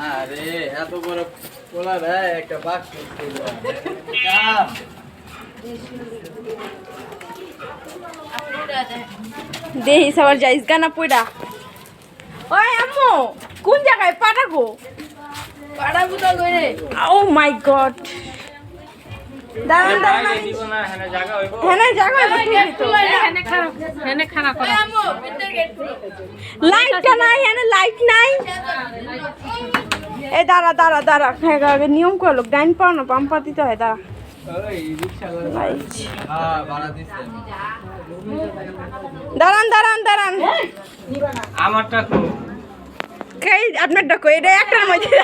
আরে এত বড় পোলা রে একটা বাক্স দেহি সবার যাইস গানা পয়ডা ওই আম্মু কোন জায়গায় পাঠাবো পাঠাবো তো কইরে ও মাই গড দাঁড়ান দাঁড়ান দিব না হ্যাঁ জায়গা হইব হ্যাঁ জায়গা হেনে খানা করা লাইটটা নাই হ্যাঁ লাইট নাই এ দাঁড়া দাঁড়া দাঁড়া হ্যাঁ আগে নিয়ম করলো ডাইন পাও না বাম পা দিতে হয় দাঁড়া দাঁড়ান দাঁড়ান দাঁড়ান আমারটা খুব কে আপনার ডাকো এটা একটার মধ্যে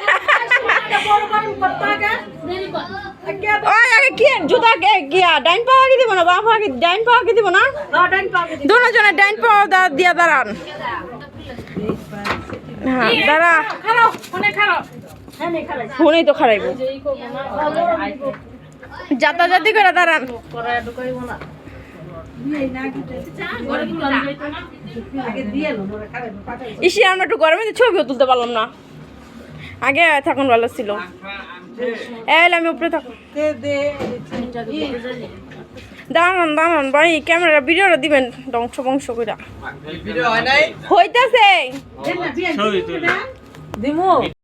ওই আগে কি জুতা গিয়া ডাইন পাও আগে দিব না বাম পাও আগে ডাইন পাও আগে দিব না দুনো জনে ডাইন পাও দিয়া দাঁড়ান হ্যাঁ দাঁড়া খারাপ ফোনে খারাপ ফোনেই তো খারাইব যাতাযাতি করে দাঁড়ান ইসি আমরা একটু গরমে ছবিও তুলতে পারলাম না আগে থাকুন ভালো ছিল এলে আমি উপরে থাকুন দাঁড়ান দাঁড়ান ভাই ক্যামেরা ভিডিওটা দিবেন ধ্বংস বংশ করে ভিডিও হয় নাই হইতাছে ছবি তুলে দিমু